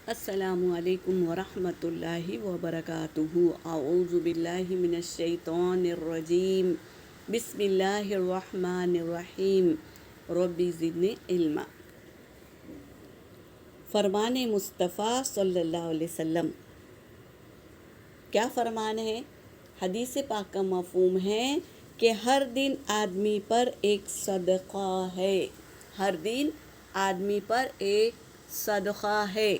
السلام علیکم ورحمۃ اللہ وبرکاتہ۔ اعوذ باللہ من الشیطان الرجیم، بسم اللہ الرحمن الرحیم، رب زدنی علما۔ فرمان مصطفیٰ صلی اللہ علیہ وسلم، کیا فرمان ہے؟ حدیث پاک کا مفہوم ہے کہ ہر دن آدمی پر ایک صدقہ ہے، ہر دن آدمی پر ایک صدقہ ہے۔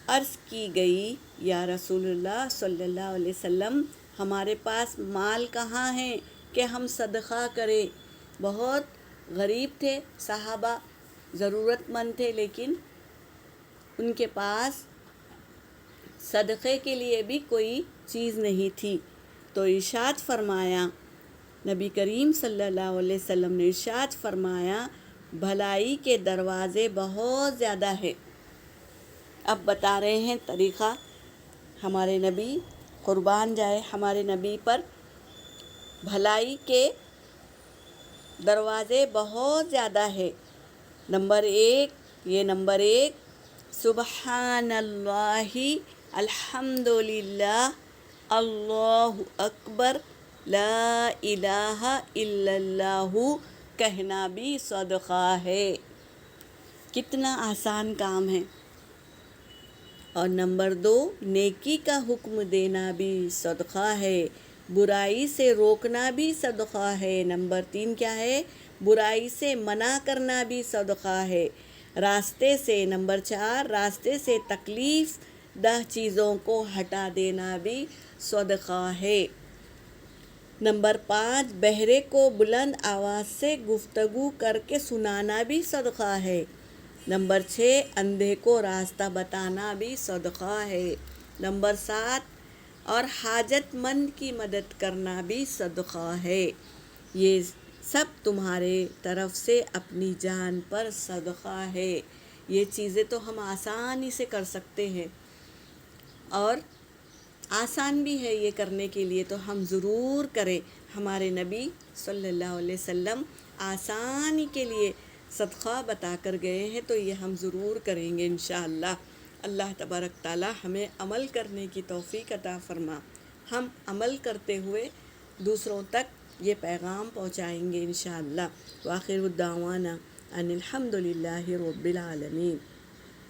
عرض کی گئی یا رسول اللہ صلی اللہ علیہ وسلم، ہمارے پاس مال کہاں ہے کہ ہم صدقہ کریں؟ بہت غریب تھے صحابہ، ضرورت مند تھے، لیکن ان کے پاس صدقے کے لیے بھی کوئی چیز نہیں تھی۔ تو ارشاد فرمایا، نبی کریم صلی اللہ علیہ وسلم نے ارشاد فرمایا، بھلائی کے دروازے بہت زیادہ ہیں۔ اب بتا رہے ہیں طریقہ، ہمارے نبی قربان جائے ہمارے نبی پر۔ بھلائی کے دروازے بہت زیادہ ہے۔ نمبر ایک، سبحان اللہ، الحمد للہ، اللہ اکبر، لا الہ الا اللہ کہنا بھی صدقہ ہے۔ کتنا آسان کام ہے۔ اور نمبر 2، نیکی کا حکم دینا بھی صدقہ ہے، برائی سے روکنا بھی صدقہ ہے۔ نمبر 3 کیا ہے؟ برائی سے منع کرنا بھی صدقہ ہے، راستے سے۔ نمبر 4، راستے سے تکلیف دہ چیزوں کو ہٹا دینا بھی صدقہ ہے۔ نمبر 5، بہرے کو بلند آواز سے گفتگو کر کے سنانا بھی صدقہ ہے۔ نمبر 6، اندھے کو راستہ بتانا بھی صدقہ ہے۔ نمبر 7، اور حاجت مند کی مدد کرنا بھی صدقہ ہے۔ یہ سب تمہارے طرف سے اپنی جان پر صدقہ ہے۔ یہ چیزیں تو ہم آسانی سے کر سکتے ہیں، اور آسان بھی ہے یہ کرنے کے لیے، تو ہم ضرور کریں۔ ہمارے نبی صلی اللہ علیہ وسلم آسانی کے لیے صدقہ بتا کر گئے ہیں، تو یہ ہم ضرور کریں گے انشاءاللہ۔ اللہ تبارک تعالی ہمیں عمل کرنے کی توفیق عطا فرما۔ ہم عمل کرتے ہوئے دوسروں تک یہ پیغام پہنچائیں گے انشاءاللہ۔ وآخر دعوانا ان الحمد للہ رب العالمین۔